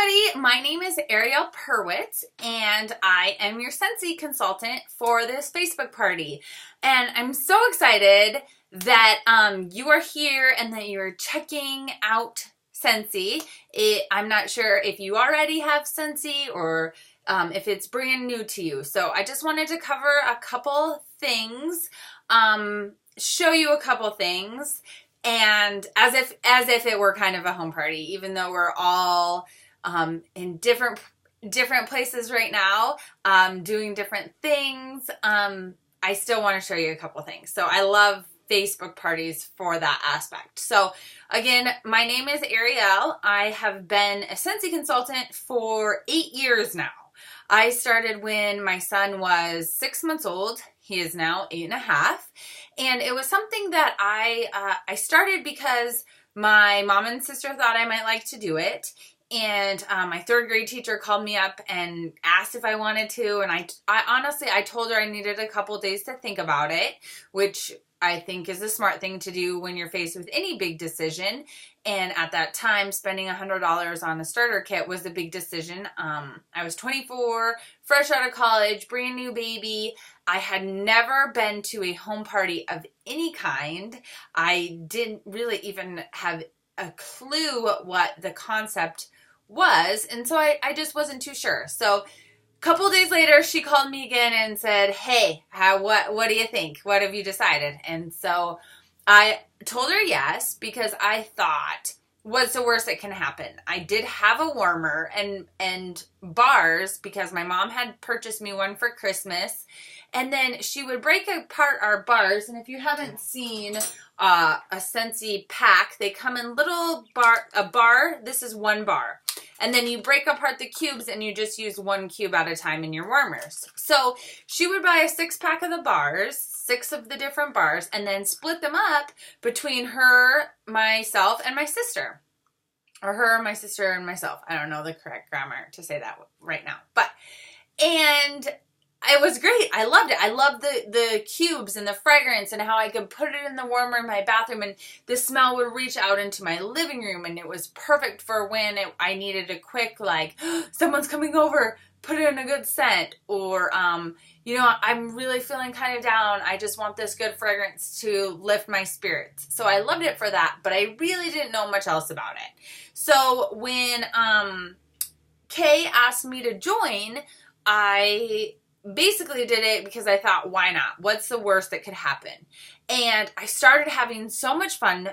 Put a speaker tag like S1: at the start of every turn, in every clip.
S1: everybody, my name is Ariel Purwitt and I am your Scentsy consultant for this Facebook party. And I'm so excited that you are here and that you're checking out Scentsy. I'm not sure if you already have Scentsy or if it's brand new to you. So I just wanted to cover a couple things, show you a couple things. And as if it were kind of a home party, even though we're all in different places right now, doing different things, I still want to show you a couple things. So I love Facebook parties for that aspect. So again, my name is Ariel. I have been a Scentsy consultant for 8 years now. I started when my son was 6 months old. He is now 8.5. And it was something that I started because my mom and sister thought I might like to do it. And my third grade teacher called me up and asked if I wanted to. And I honestly, I told her I needed a couple days to think about it, which I think is a smart thing to do when you're faced with any big decision. And at that time, spending $100 on a starter kit was a big decision. I was 24, fresh out of college, brand new baby. I had never been to a home party of any kind. I didn't really even have a clue what the concept was. And so I just wasn't too sure. So couple days later, she called me again and said, hey, what do you think? What have you decided? And so I told her yes, because I thought, what's the worst that can happen? I did have a warmer and bars because my mom had purchased me one for Christmas. And then she would break apart our bars. And if you haven't seen a Scentsy pack, they come in little bar. This is one bar. And then you break apart the cubes and you just use one cube at a time in your warmers. So she would buy a 6-pack of the bars, 6 of the different bars, and then split them up between her, myself, and my sister. Or her, my sister, and myself. I don't know the correct grammar to say that right now. And it was great. I loved it. I loved the cubes and the fragrance and how I could put it in the warmer in my bathroom and the smell would reach out into my living room, and it was perfect for when I needed a quick, like, someone's coming over, put it in a good scent, or, you know, I'm really feeling kind of down. I just want this good fragrance to lift my spirits. So I loved it for that, but I really didn't know much else about it. So when Kay asked me to join, I basically did it because I thought, why not? What's the worst that could happen? And I started having so much fun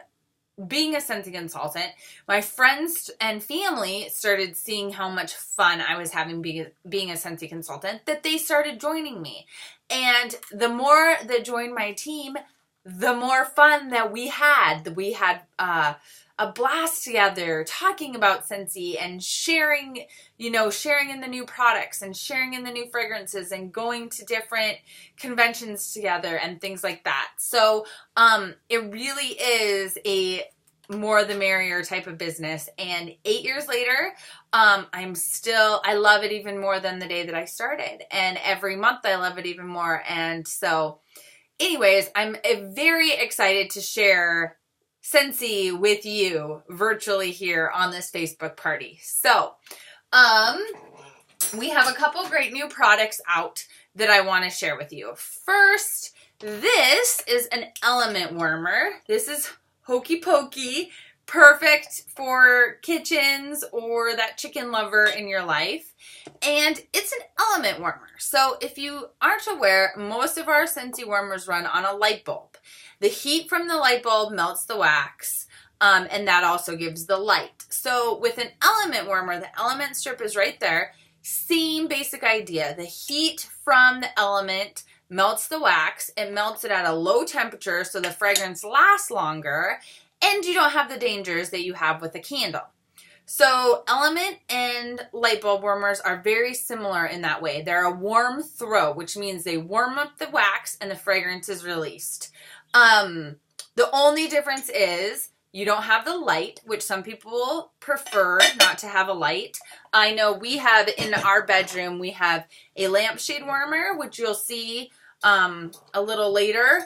S1: being a Scentsy consultant. My friends and family started seeing how much fun I was having being a Scentsy consultant, that they started joining me. And the more that joined my team, the more fun that we had. We had a blast together talking about Scentsy and sharing in the new products and sharing in the new fragrances and going to different conventions together and things like that. So it really is a more the merrier type of business. And 8 years later, I love it even more than the day that I started. And every month I love it even more. And so anyways, I'm very excited to share Scentsy with you virtually here on this Facebook party. So, we have a couple great new products out that I want to share with you. First, this is an element warmer. This is Hokey Pokey, perfect for kitchens or that chicken lover in your life. And it's an element warmer. So if you aren't aware, most of our Scentsy warmers run on a light bulb. The heat from the light bulb melts the wax, and that also gives the light. So with an element warmer, the element strip is right there. Same basic idea. The heat from the element melts the wax. It melts it at a low temperature so the fragrance lasts longer, and you don't have the dangers that you have with a candle. So element and light bulb warmers are very similar in that way. They're a warm throw, which means they warm up the wax and the fragrance is released. The only difference is you don't have the light, which some people prefer not to have a light. I know we have in our bedroom, we have a lampshade warmer, which you'll see a little later,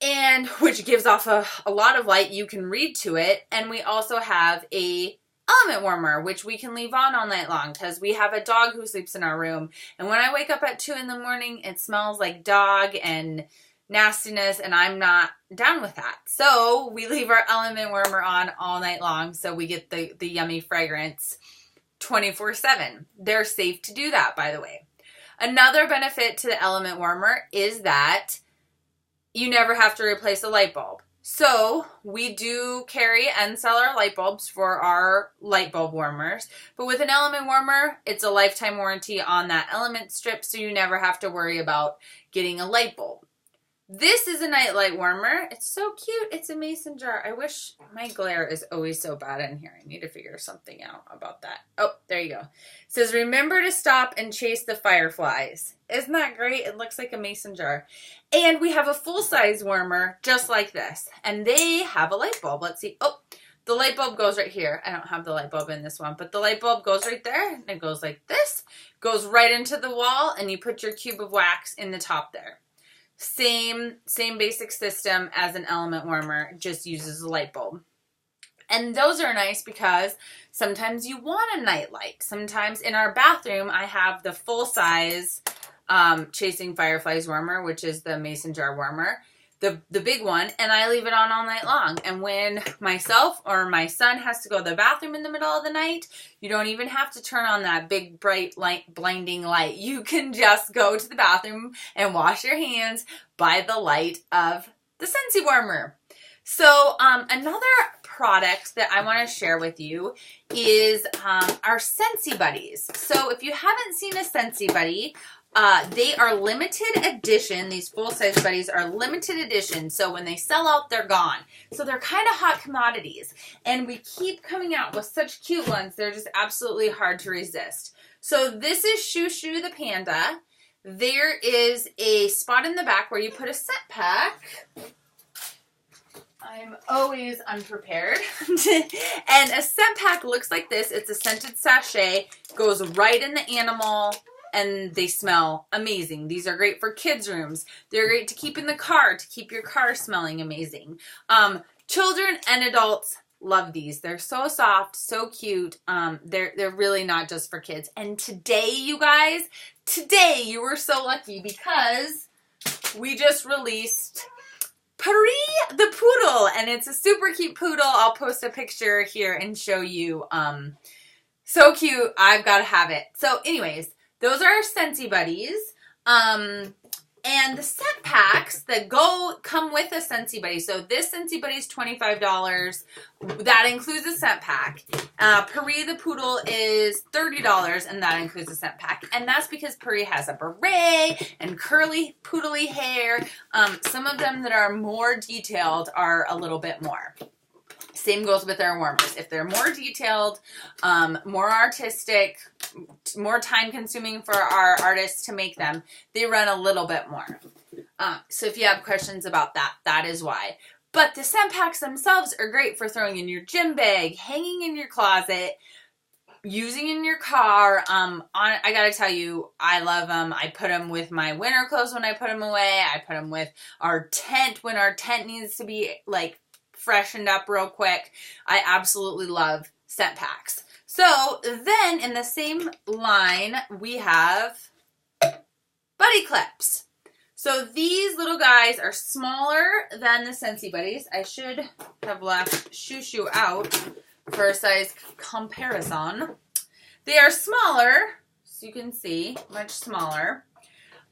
S1: and which gives off a lot of light. You can read to it. And we also have a element warmer, which we can leave on all night long because we have a dog who sleeps in our room. And when I wake up at 2 in the morning, it smells like dog and nastiness, and I'm not down with that. So we leave our element warmer on all night long so we get the yummy fragrance 24/7. They're safe to do that, by the way. Another benefit to the element warmer is that you never have to replace a light bulb. So we do carry and sell our light bulbs for our light bulb warmers, but with an element warmer, it's a lifetime warranty on that element strip, so you never have to worry about getting a light bulb. This is a night light warmer. It's so cute. It's a mason jar. I wish my glare is always so bad in here. I need to figure something out about that. Oh, there you go. It says, remember to stop and chase the fireflies. Isn't that great? It looks like a mason jar. And we have a full-size warmer just like this. And they have a light bulb. Let's see. Oh, the light bulb goes right here. I don't have the light bulb in this one, but the light bulb goes right there. And it goes like this. Goes right into the wall, and you put your cube of wax in the top there. Same basic system as an element warmer, just uses a light bulb. And those are nice because sometimes you want a night light. Sometimes in our bathroom, I have the full-size Chasing Fireflies warmer, which is the mason jar warmer, the big one, and I leave it on all night long. And when myself or my son has to go to the bathroom in the middle of the night, you don't even have to turn on that big, bright, light, blinding light. You can just go to the bathroom and wash your hands by the light of the Scentsy warmer. So another product that I want to share with you is our Scentsy Buddies. So if you haven't seen a Scentsy Buddy, they are limited edition. These full-size buddies are limited edition. So when they sell out, they're gone. So they're kind of hot commodities. And we keep coming out with such cute ones. They're just absolutely hard to resist. So this is Shoo Shoo the Panda. There is a spot in the back where you put a scent pack. I'm always unprepared. And a scent pack looks like this. It's a scented sachet. Goes right in the animal. And they smell amazing. These are great for kids' rooms. They're great to keep in the car, to keep your car smelling amazing. Children and adults love these. They're so soft, so cute. They're really not just for kids. And today, you guys, today you were so lucky because we just released Puri the Poodle. And it's a super cute poodle. I'll post a picture here and show you. So cute. I've got to have it. So anyways, those are our Scentsy Buddies, and the scent packs that come with a Scentsy Buddy. So this Scentsy Buddy is $25. That includes a scent pack. Puri the Poodle is $30, and that includes a scent pack. And that's because Puri has a beret and curly poodly hair. Some of them that are more detailed are a little bit more. Same goes with our warmers. If they're more detailed, more artistic, more time consuming for our artists to make them, they run a little bit more. So if you have questions about that, that is why. But the scent packs themselves are great for throwing in your gym bag, hanging in your closet, using in your car. I gotta tell you, I love them. I put them with my winter clothes when I put them away. I put them with our tent when our tent needs to be like freshened up real quick. I absolutely love scent packs. So then in the same line, we have Buddy Clips. So these little guys are smaller than the Scentsy Buddies. I should have left Shoo Shoo out for a size comparison. They are smaller, so you can see, much smaller.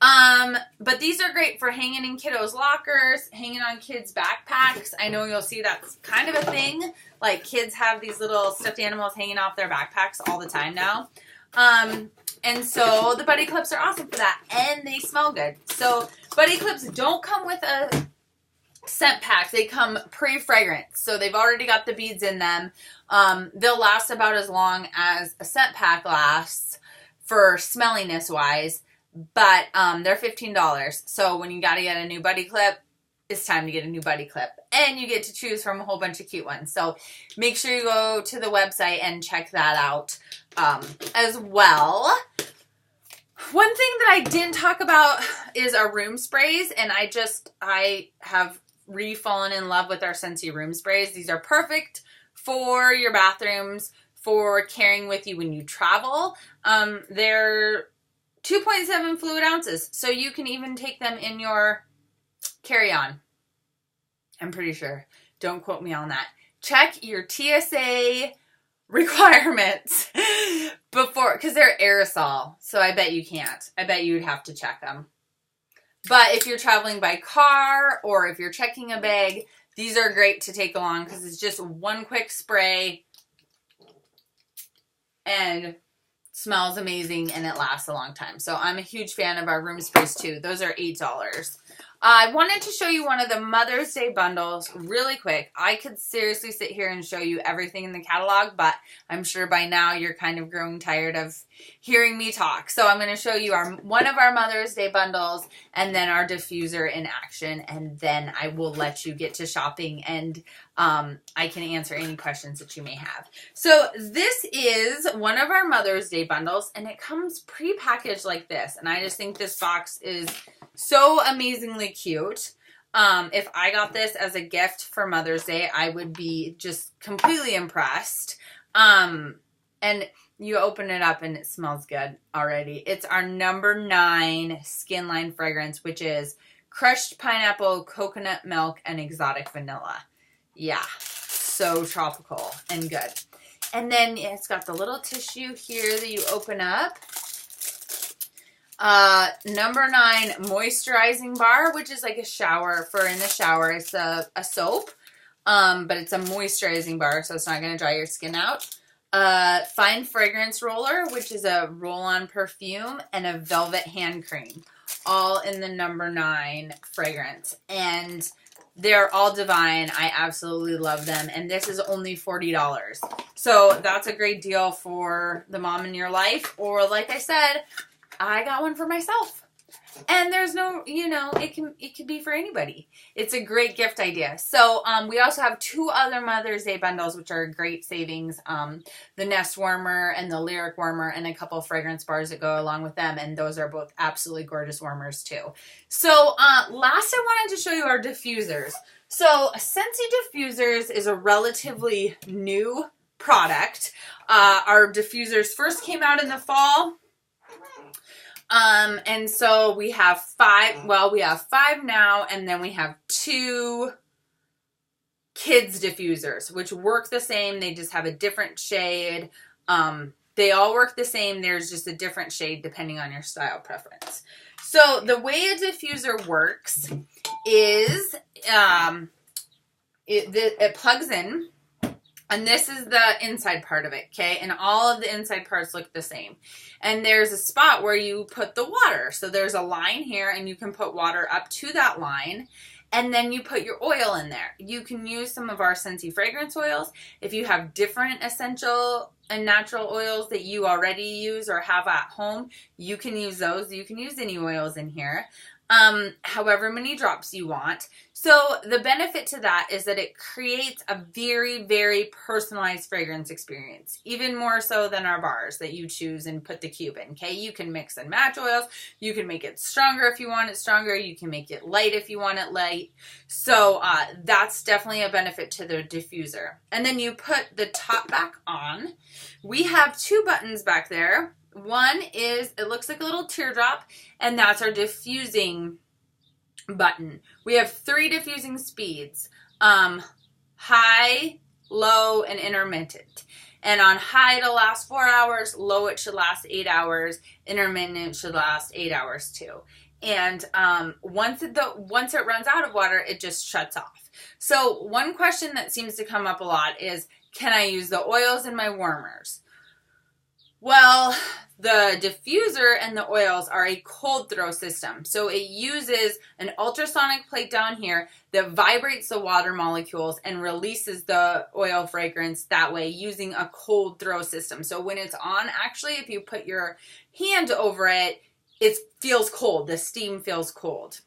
S1: But these are great for hanging in kiddos' lockers, hanging on kids' backpacks. I know you'll see that's kind of a thing. Like kids have these little stuffed animals hanging off their backpacks all the time now. And so the Buddy Clips are awesome for that, and they smell good. So Buddy Clips don't come with a scent pack. They come pre-fragrant. So they've already got the beads in them. They'll last about as long as a scent pack lasts for smelliness wise. But they're $15. So when you gotta get a new Buddy Clip, it's time to get a new Buddy Clip. And you get to choose from a whole bunch of cute ones. So make sure you go to the website and check that out as well. One thing that I didn't talk about is our room sprays. And I have re-fallen in love with our Scentsy room sprays. These are perfect for your bathrooms, for carrying with you when you travel. They're 2.7 fluid ounces, so you can even take them in your carry-on. I'm pretty sure. Don't quote me on that. Check your TSA requirements before, because they're aerosol, so I bet you can't. I bet you'd have to check them. But if you're traveling by car or if you're checking a bag, these are great to take along because it's just one quick spray and smells amazing and it lasts a long time. So I'm a huge fan of our room sprays too. Those are $8. I wanted to show you one of the Mother's Day bundles really quick. I could seriously sit here and show you everything in the catalog, but I'm sure by now you're kind of growing tired of hearing me talk. So I'm going to show you one of our Mother's Day bundles and then our diffuser in action, and then I will let you get to shopping and I can answer any questions that you may have. So this is one of our Mother's Day bundles, and it comes pre-packaged like this, and I just think this box is so amazingly cute. If I got this as a gift for Mother's Day, I would be just completely impressed. And you open it up and it smells good already. It's our number 9 skin line fragrance, which is crushed pineapple, coconut milk, and exotic vanilla. Yeah, so tropical and good. And then it's got the little tissue here that you open up. Number 9 moisturizing bar, which is like a shower for in the shower. It's a soap, but it's a moisturizing bar, so it's not going to dry your skin out. Fine fragrance roller, which is a roll-on perfume, and a velvet hand cream, all in the number 9 fragrance. And they're all divine. I absolutely love them. And this is only $40. So that's a great deal for the mom in your life. Or like I said, I got one for myself. And there's no, it could be for anybody. It's a great gift idea. So we also have 2 other Mother's Day bundles, which are great savings. The Nest Warmer and the Lyric Warmer, and a couple of fragrance bars that go along with them. And those are both absolutely gorgeous warmers too. So last I wanted to show you our diffusers. So Scentsy Diffusers is a relatively new product. Our diffusers first came out in the fall. And so we have 5, we have 5 now, and then we have 2 kids diffusers, which work the same. They just have a different shade. They all work the same. There's just a different shade depending on your style preference. So the way a diffuser works is, it plugs in. And this is the inside part of it, okay? And all of the inside parts look the same. And there's a spot where you put the water. So there's a line here, and you can put water up to that line. And then you put your oil in there. You can use some of our Scentsy fragrance oils. If you have different essential and natural oils that you already use or have at home, you can use those. You can use any oils in here. However many drops you want. So the benefit to that is that it creates a very, very personalized fragrance experience, even more so than our bars that you choose and put the cube in, okay? You can mix and match oils. You can make it stronger if you want it stronger. You can make it light if you want it light. So that's definitely a benefit to the diffuser. And then you put the top back on. We have 2 buttons back there. One is, it looks like a little teardrop, and that's our diffusing button. We have 3 diffusing speeds, high, low, and intermittent. And on high, it'll last 4 hours, low, it should last 8 hours, intermittent should last 8 hours too. And once it runs out of water, it just shuts off. So one question that seems to come up a lot is, can I use the oils in my warmers? Well, the diffuser and the oils are a cold throw system. So it uses an ultrasonic plate down here that vibrates the water molecules and releases the oil fragrance that way using a cold throw system. So when it's on, actually, if you put your hand over it, it feels cold. The steam feels cold.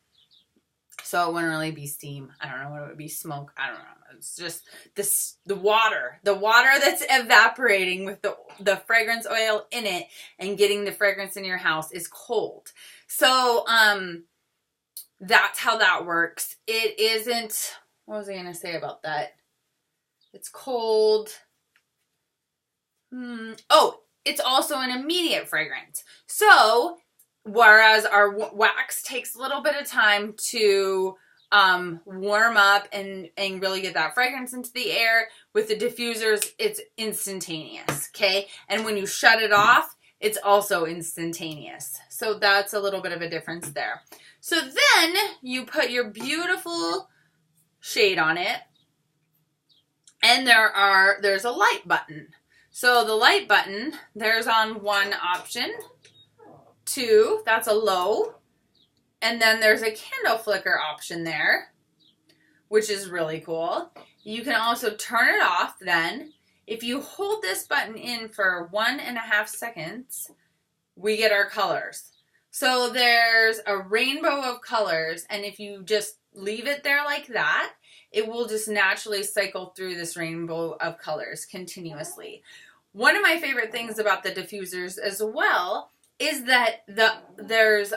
S1: So it wouldn't really be steam. I don't know what it would be. Smoke. I don't know. It's just the water that's evaporating with the fragrance oil in it and getting the fragrance in your house is cold. So that's how that works. It isn't, what was I going to say about that? It's cold. Oh, it's also an immediate fragrance. So, whereas our wax takes a little bit of time to warm up and really get that fragrance into the air, with the diffusers, it's instantaneous, okay? And when you shut it off, it's also instantaneous. So that's a little bit of a difference there. So then you put your beautiful shade on it, and there's a light button. So the light button, there's on one option, 2, that's a low, and then there's a candle flicker option there, which is really cool. You can also turn it off then. If you hold this button in for 1.5 seconds, we get our colors. So there's a rainbow of colors, and if you just leave it there like that, it will just naturally cycle through this rainbow of colors continuously. One of my favorite things about the diffusers as well is that there's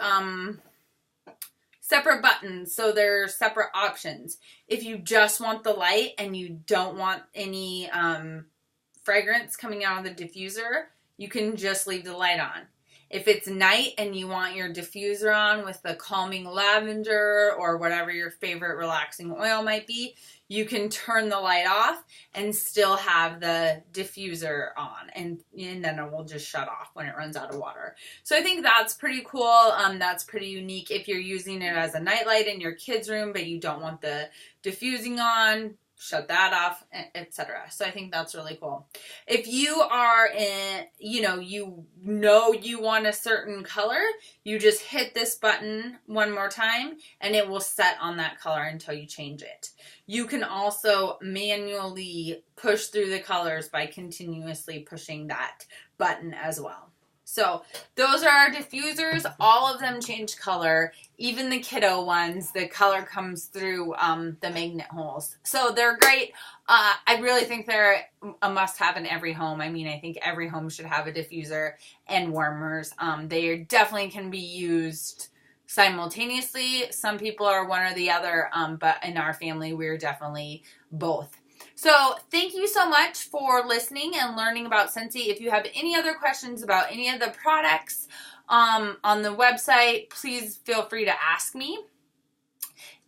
S1: separate buttons, so there's separate options. If you just want the light and you don't want any fragrance coming out of the diffuser, you can just leave the light on. If it's night and you want your diffuser on with the calming lavender or whatever your favorite relaxing oil might be, you can turn the light off and still have the diffuser on, and then it will just shut off when it runs out of water. So I think that's pretty cool. That's pretty unique if you're using it as a nightlight in your kids' room, but you don't want the diffusing on, shut that off, etc. So I think that's really cool. If you are you want a certain color, you just hit this button one more time and it will set on that color until you change it. You can also manually push through the colors by continuously pushing that button as well. So those are our diffusers. All of them change color. Even the kiddo ones, the color comes through the magnet holes. So they're great. I really think they're a must-have in every home. I mean, I think every home should have a diffuser and warmers. They definitely can be used simultaneously. Some people are one or the other, but in our family, we're definitely both. So thank you so much for listening and learning about Scentsy. If you have any other questions about any of the products on the website, please feel free to ask me.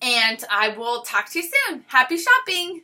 S1: And I will talk to you soon. Happy shopping!